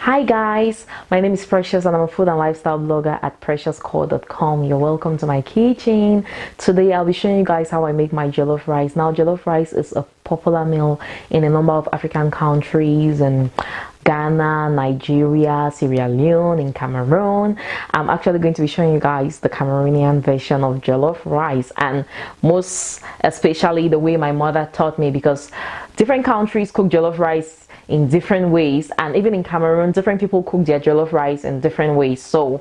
Hi guys, my name is Precious and I'm a food and lifestyle blogger at preciouscore.com. You're welcome to my kitchen. Today I'll be showing you guys how I make my jollof rice. Now jollof rice is a popular meal in a number of African countries and Ghana, Nigeria, Sierra Leone, in Cameroon. I'm actually going to be showing you guys the Cameroonian version of jollof rice, and most especially the way my mother taught me, because different countries cook jollof rice in different ways, and even in Cameroon different people cook their jollof rice in different ways. So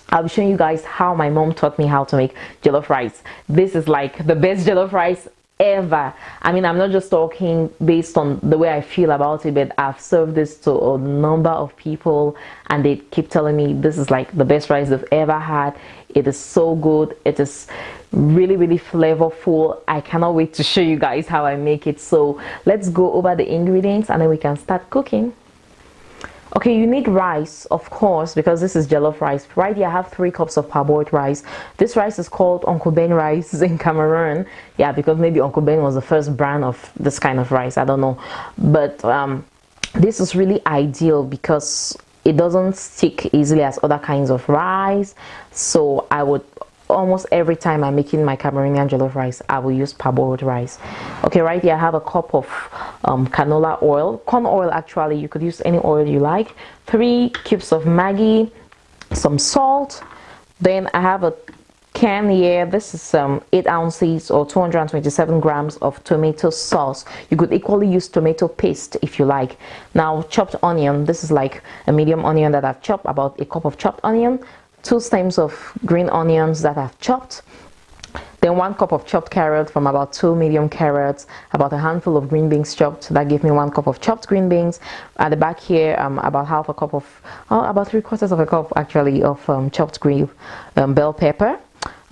I'll be showing you guys how my mom taught me how to make jollof rice. This is like the best jollof rice ever. I mean, I'm not just talking based on the way I feel about it, but I've served this to a number of people and they keep telling me this is like the best rice they've ever had. It is so good. It is really flavorful. I cannot wait to show you guys how I make it. So let's go over the ingredients and then we can start cooking. Okay, you need rice, of course, because this is jollof rice. Right here I have 3 cups of parboiled rice. This rice is called Uncle Ben rice in Cameroon. Yeah, because maybe Uncle Ben was the first brand of this kind of rice, I don't know. But this is really ideal because it doesn't stick easily as other kinds of rice. So I would almost every time I'm making my Cameroonian jollof rice, I will use parboiled rice. Okay, right here I have a cup of canola oil, corn oil actually, you could use any oil you like, 3 cubes of Maggi, some salt. Then I have a can here. This is 8 ounces or 227 grams of tomato sauce. You could equally use tomato paste if you like. Now chopped onion, this is like a medium onion that I've chopped, about a cup of chopped onion, 2 stems of green onions that I've chopped, then 1 cup of chopped carrot from about 2 medium carrots, about a handful of green beans chopped. That gave me 1 cup of chopped green beans. At the back here, about half a cup of, about 3/4 of a cup actually of chopped green bell pepper.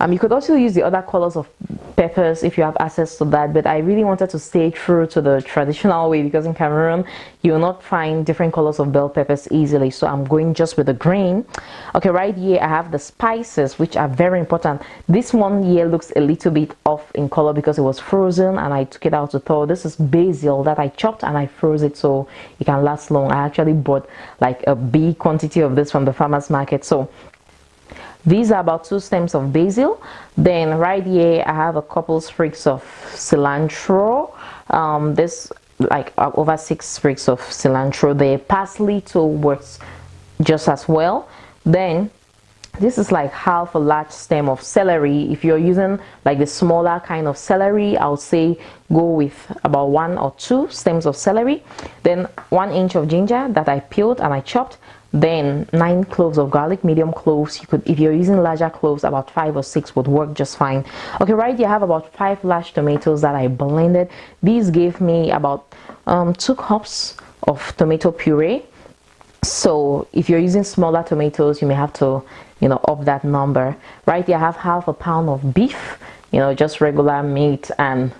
You could also use the other colors of peppers if you have access to that, but I really wanted to stay true to the traditional way because in Cameroon you will not find different colors of bell peppers easily, so I'm going just with the green. Okay, right here I have the spices, which are very important. This one here looks a little bit off in color because it was frozen and I took it out to thaw. This is basil that I chopped and I froze it so it can last long. I actually bought like a big quantity of this from the farmer's market. So these are about 2 stems of basil. Then right here I have a couple sprigs of cilantro. This like over 6 sprigs of cilantro there. Parsley too works just as well. Then this is like half a large stem of celery. If you're using like the smaller kind of celery, I would say go with about 1 or 2 stems of celery. Then 1 inch of ginger that I peeled and I chopped. Then 9 cloves of garlic, medium cloves. You could, if you're using larger cloves, about 5 or 6 would work just fine. Okay, right here I have about 5 large tomatoes that I blended. These gave me about 2 cups of tomato puree. So if you're using smaller tomatoes, you may have to, you know, up that number. Right here I have half a pound of beef, you know, just regular meat, and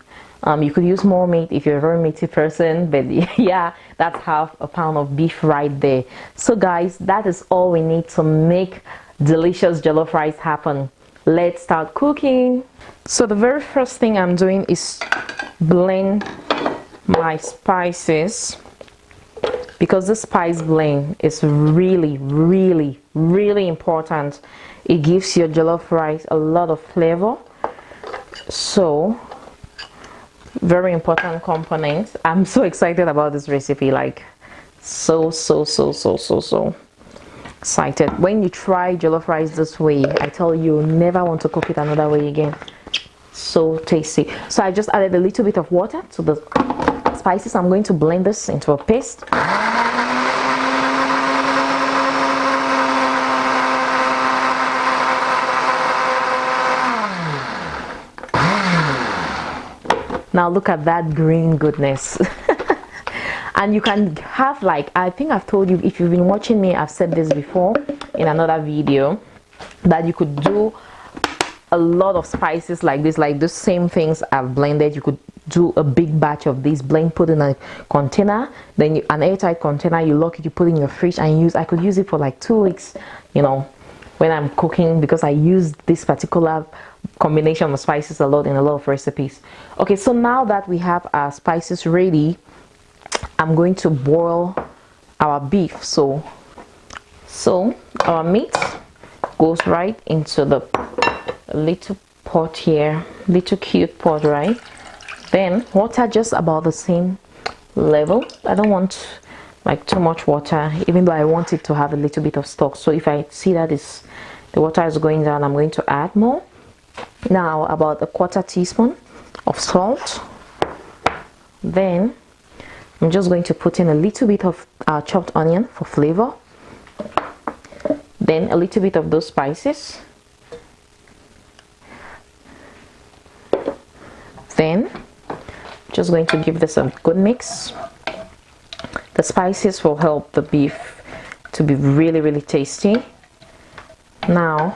you could use more meat if you're a very meaty person, but yeah, that's half a pound of beef right there. So guys, that is all we need to make delicious jollof rice happen. Let's start cooking. So the very first thing I'm doing is blend my spices, because the spice blend is really important. It gives your jollof rice a lot of flavor. So very important component. I'm so excited about this recipe, like so excited. When you try jollof rice this way, I tell you, never want to cook it another way again. So tasty. So I just added a little bit of water to the spices. I'm going to blend this into a paste. Now look at that green goodness. And you can have, like, I think I've told you, if you've been watching me, I've said this before in another video, that you could do a a lot of spices like this, like the same things I've blended, you could do a big batch of this, blend, put in a container, then an airtight container, you lock it, you put it in your fridge and use. I could use it for like 2 weeks, you know, when I'm cooking, because I use this particular combination of spices a lot in a lot of recipes. Okay, so now that we have our spices ready, I'm going to boil our beef. So our meat goes right into the little pot here, little cute pot, right? Then water just about the same level. I don't want like too much water, even though I want it to have a little bit of stock. So if I see that the water is going down, I'm going to add more. Now about a 1/4 teaspoon of salt. Then I'm just going to put in a little bit of chopped onion for flavor. Then a little bit of those spices. Then just going to give this a good mix. The spices will help the beef to be really, really tasty. Now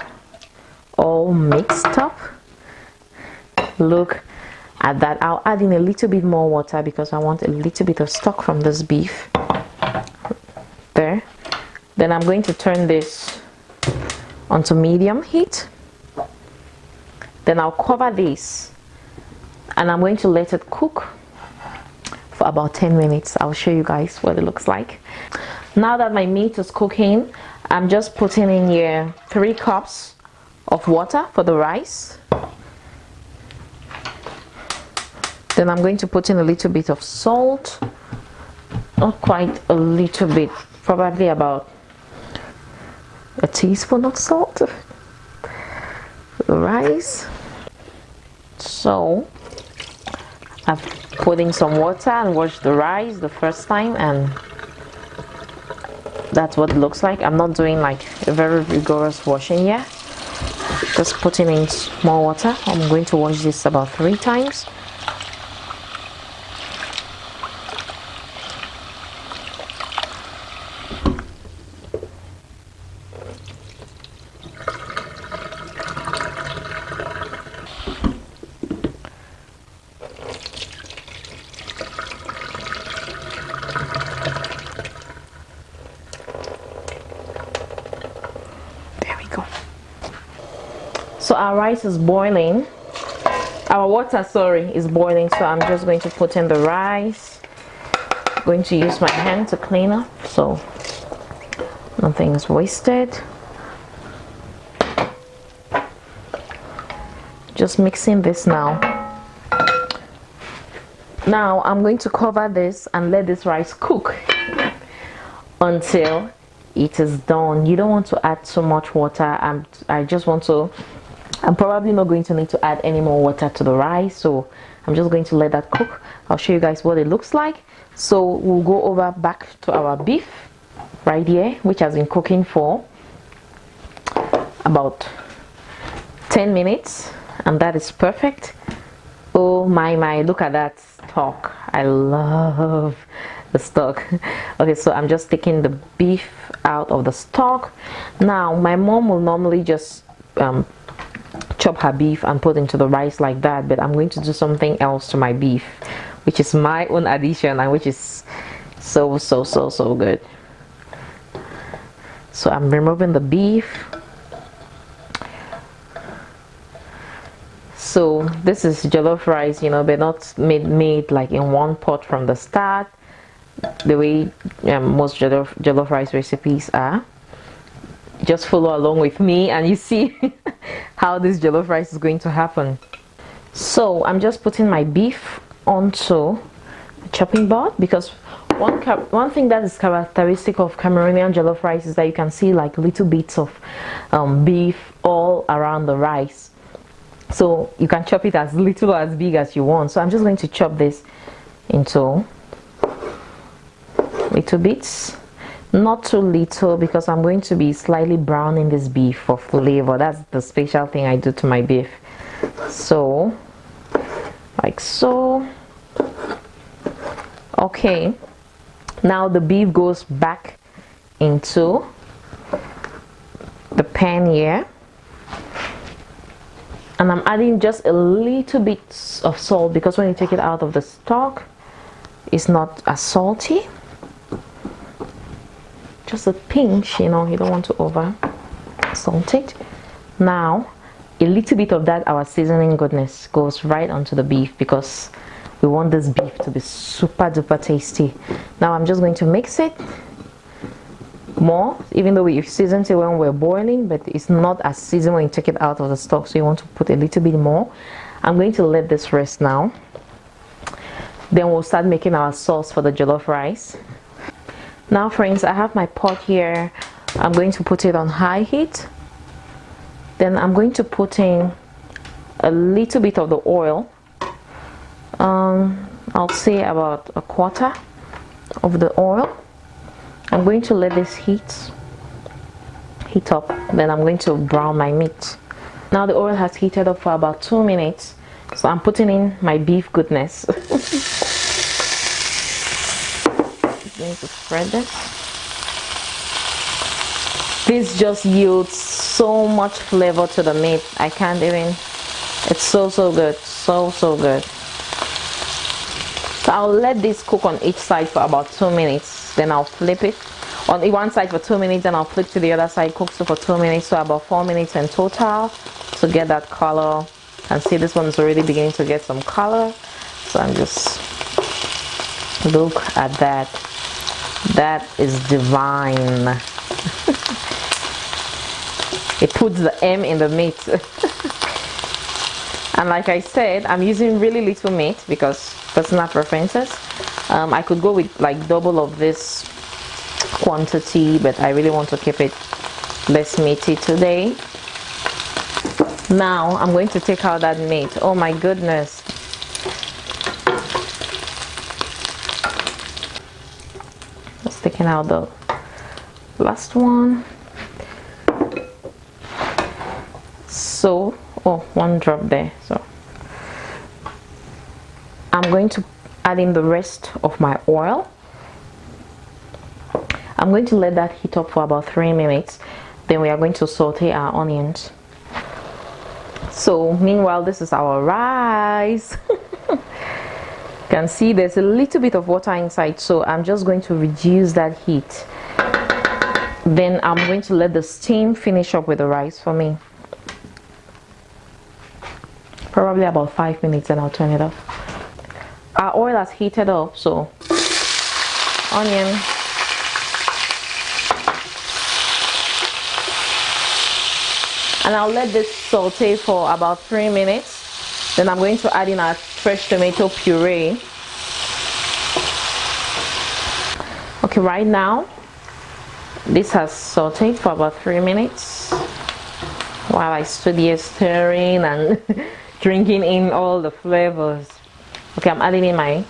all mixed up. Look at that. I'll add in a little bit more water because I want a little bit of stock from this beef. There. Then I'm going to turn this onto medium heat. Then I'll cover this and I'm going to let it cook for about 10 minutes. I'll show you guys what it looks like. Now that my meat is cooking, I'm just putting in here 3 cups of water for the rice. Then I'm going to put in a little bit of salt, not quite a little bit, probably about a teaspoon of salt. The rice. So I've put in some water and washed the rice the first time, and that's what it looks like. I'm not doing like a very rigorous washing here, just putting in more water. I'm going to wash this about 3 times. So our rice is boiling, our water, sorry, is boiling. So I'm just going to put in the rice. I'm going to use my hand to clean up so nothing is wasted. Just mixing this now. Now I'm going to cover this and let this rice cook until it is done. You don't want to add so much water. I'm probably not going to need to add any more water to the rice, so I'm just going to let that cook. I'll show you guys what it looks like. So we'll go over back to our beef right here, which has been cooking for about 10 minutes, and that is perfect. Oh my, look at that stock. I love the stock. Okay, so I'm just taking the beef out of the stock. Now my mom will normally just chop her beef and put into the rice like that, but I'm going to do something else to my beef, which is my own addition and which is so good. So I'm removing the beef. So this is jollof rice, you know, but not made like in one pot from the start, the way most jollof rice recipes are. Just follow along with me and you see how this jollof rice is going to happen. So I'm just putting my beef onto the chopping board, because one thing that is characteristic of Cameroonian jollof rice is that you can see like little bits of beef all around the rice. So you can chop it as little or as big as you want. So I'm just going to chop this into little bits. Not too little, because I'm going to be slightly browning this beef for flavor. That's the special thing I do to my beef. So like so. Okay, now the beef goes back into the pan here, And I'm adding just a little bit of salt because when you take it out of the stock, it's not as salty. Just a pinch, you know, you don't want to over salt it. Now a little bit of that our seasoning goodness goes right onto the beef because we want this beef to be super duper tasty. Now I'm just going to mix it more, even though we seasoned it when we're boiling, but it's not as seasoned when you take it out of the stock, so you want to put a little bit more. I'm going to let this rest now, then we'll start making our sauce for the jollof rice. Now friends, I have my pot here. I'm going to put it on high heat. Then I'm going to put in a little bit of the oil. I'll say about a quarter of the oil. I'm going to let this heat up. Then I'm going to brown my meat. Now the oil has heated up for about 2 minutes. So I'm putting in my beef goodness. I'm going to spread this. This just yields so much flavor to the meat. I can't even. It's so good. So good. So I'll let this cook on each side for about 2 minutes. Then I'll flip it on one side for 2 minutes, then I'll flip to the other side, cooks for 2 minutes, so about 4 minutes in total to get that color. And see, this one's already beginning to get some color. So I'm just, look at that. That is divine. It puts the M in the meat. And like I said, I'm using really little meat because personal preferences. I could go with like double of this quantity, but I really want to keep it less meaty today. Now I'm going to take out that meat. Oh my goodness. Just taking out the last one. So, oh, one drop there. So I'm going to add in the rest of my oil. I'm going to let that heat up for about 3 minutes. Then we are going to saute our onions. So meanwhile, this is our rice. You can see there's a little bit of water inside, so I'm just going to reduce that heat. Then I'm going to let the steam finish up with the rice for me. Probably about 5 minutes, and I'll turn it off. Our oil has heated up, so onion, and I'll let this saute for about 3 minutes. Then I'm going to add in our fresh tomato puree. Okay, right now this has sauteed for about 3 minutes while I stood here stirring and drinking in all the flavors. Okay, I'm adding in my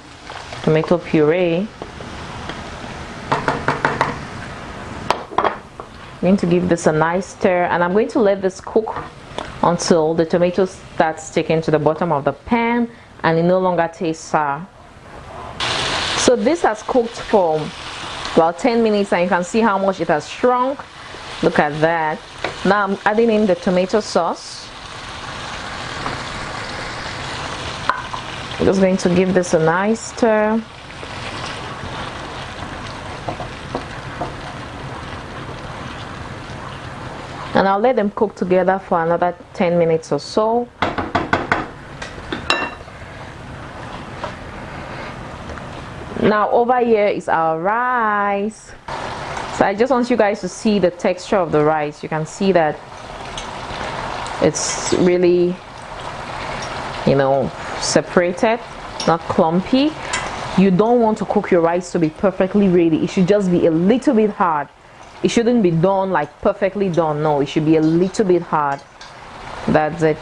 tomato puree. I'm going to give this a nice stir, and I'm going to let this cook until the tomato starts sticking to the bottom of the pan and it no longer tastes sour. So this has cooked for about 10 minutes, and you can see how much it has shrunk. Look at that. Now I'm adding in the tomato sauce. I'm just going to give this a nice stir. And I'll let them cook together for another 10 minutes or so. Now over here is our rice. So I just want you guys to see the texture of the rice. You can see that it's really, you know, separated, not clumpy. You don't want to cook your rice to be perfectly ready. It should just be a little bit hard. It shouldn't be done like perfectly done. No, it should be a little bit hard. That's it.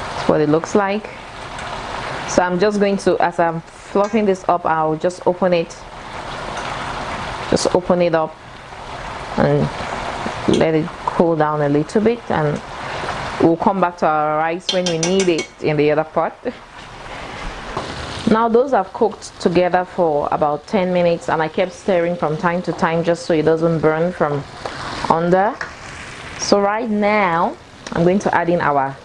That's what it looks like. So I'm just going to, as I'm fluffing this up, I'll just open it. Just open it up and let it cool down a little bit, and we'll come back to our rice when we need it in the other pot. Now those have cooked together for about 10 minutes, and I kept stirring from time to time just so it doesn't burn from under. So right now I'm going to add in our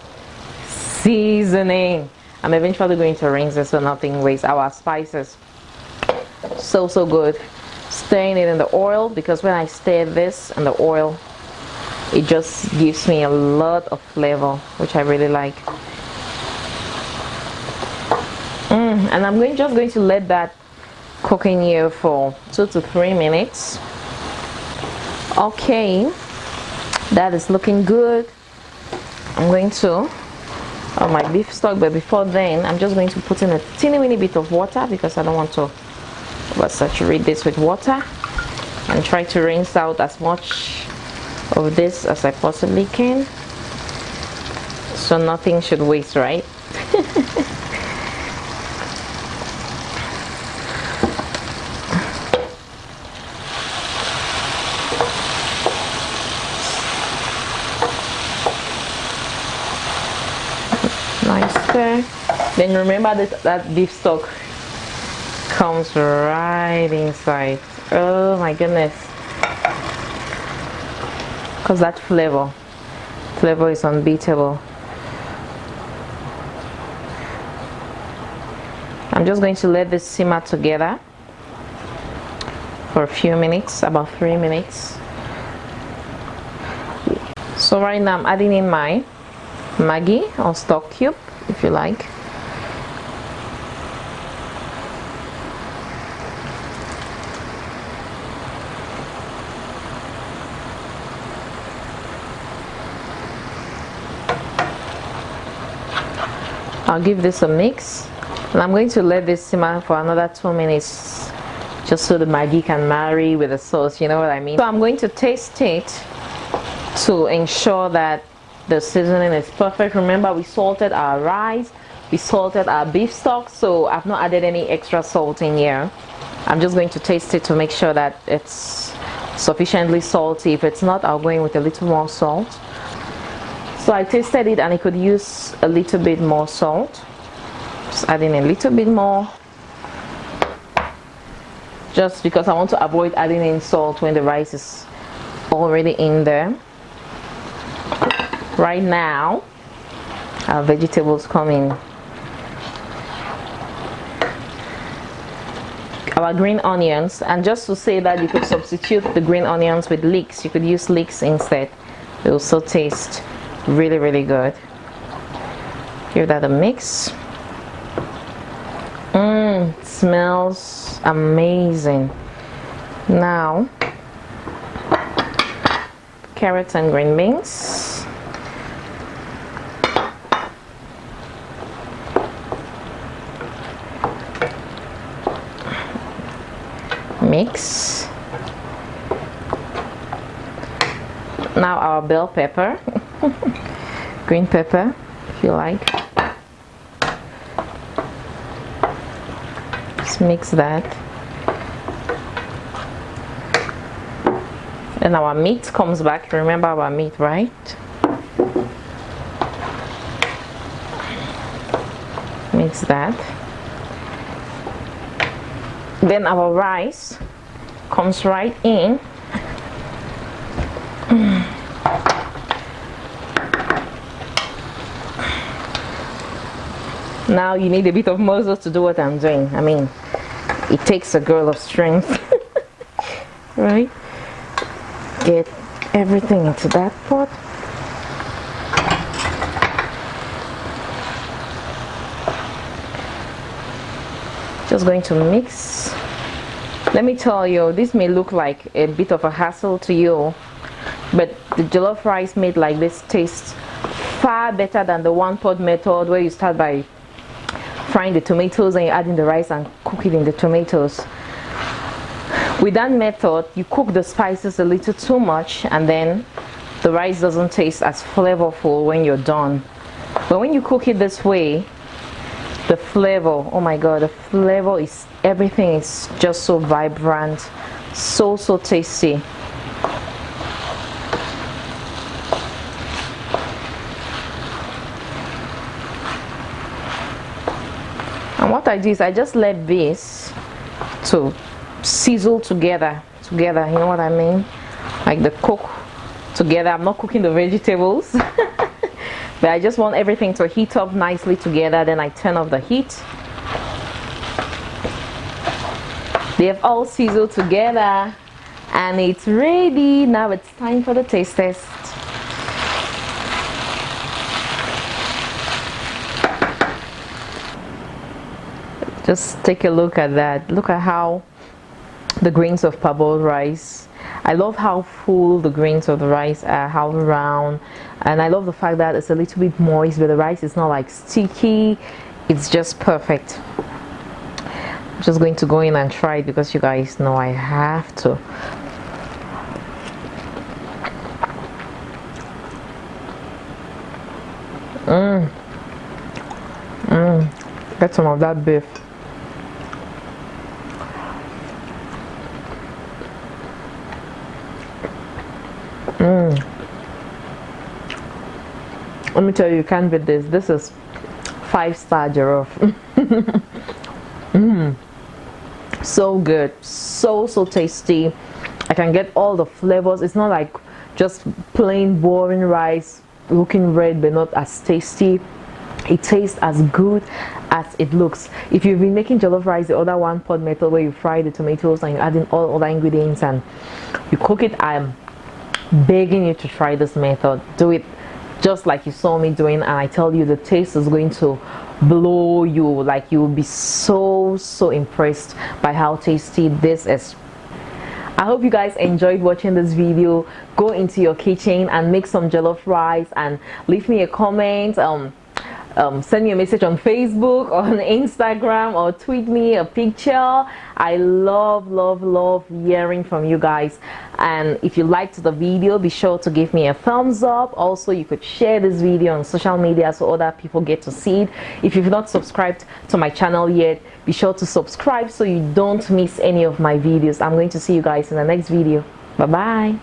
seasoning. I'm eventually going to rinse this so nothing wastes. Our spices, so good. Stirring it in the oil, because when I stir this in the oil, it just gives me a lot of flavor, which I really like. And I'm just going to let that cook in here for 2 to 3 minutes. Okay, that is looking good. I'm going to my beef stock, but before then I'm just going to put in a teeny bit of water, because I don't want to oversaturate this with water, and try to rinse out as much of this as I possibly can, so nothing should waste, right? Nice there. Then remember that beef stock comes right inside. Oh my goodness, because that flavor is unbeatable. I'm just going to let this simmer together for a few minutes, about 3 minutes. So right now I'm adding in my Maggi or stock cube, if you like. I'll give this a mix, and I'm going to let this simmer for another 2 minutes, just so the Maggi can marry with the sauce, you know what I mean? So I'm going to taste it to ensure that the seasoning is perfect. Remember, we salted our rice, we salted our beef stock, so I've not added any extra salt in here. I'm just going to taste it to make sure that it's sufficiently salty. If it's not, I'll go in with a little more salt. So I tasted it and I could use a little bit more salt. Just adding a little bit more, just because I want to avoid adding in salt when the rice is already in there. Right now our vegetables come in. Our green onions, and just to say that you could substitute the green onions with leeks. You could use leeks instead. It will also taste really good. Give that a mix. It smells amazing. Now carrots and green beans. Mix. Now our bell pepper, green pepper, if you like. Just mix that. And our meat comes back. Remember our meat, right? Mix that. Then our rice comes right in. Now you need a bit of muscle to do what I'm doing. I mean, it takes a girl of strength. Right? Get everything into that pot. Just going to mix. Let me tell you, this may look like a bit of a hassle to you, but the jollof rice made like this tastes far better than the one pot method, where you start by frying the tomatoes and you add in the rice and cook it in the tomatoes. With that method, you cook the spices a little too much, and then the rice doesn't taste as flavorful when you're done. But when you cook it this way, the flavor, oh my god, the flavor is, everything is just so vibrant, so tasty. And what I do is I just let this to sizzle together, you know what I mean? Like the cook together. I'm not cooking the vegetables. but I just want everything to heat up nicely together. Then I turn off the heat. They have all sizzled together and it's ready. Now it's time for the taste test. Just take a look at that. Look at how the grains of parboiled rice, I love how full the grains of the rice are, how round, and I love the fact that it's a little bit moist, but the rice is not like sticky. It's just perfect. I'm just going to go in and try it because you guys know I have to. Get some of that beef. Let me tell you, you can't beat this. This is 5-star jollof. So good, so tasty. I can get all the flavors. It's not like just plain boring rice looking red but not as tasty. It tastes as good as it looks. If you've been making jollof rice the other one pot method where you fry the tomatoes and you add in all other ingredients and you cook it, I'm begging you to try this method. Do it just like you saw me doing, and I tell you the taste is going to blow you. Like, you will be so impressed by how tasty this is. I hope you guys enjoyed watching this video. Go into your kitchen and make some jollof rice and leave me a comment. Send me a message on Facebook, on Instagram, or tweet me a picture. I love hearing from you guys. And if you liked the video, be sure to give me a thumbs up. Also, you could share this video on social media so other people get to see it. If you've not subscribed to my channel yet, be sure to subscribe so you don't miss any of my videos. I'm going to see you guys in the next video. Bye bye.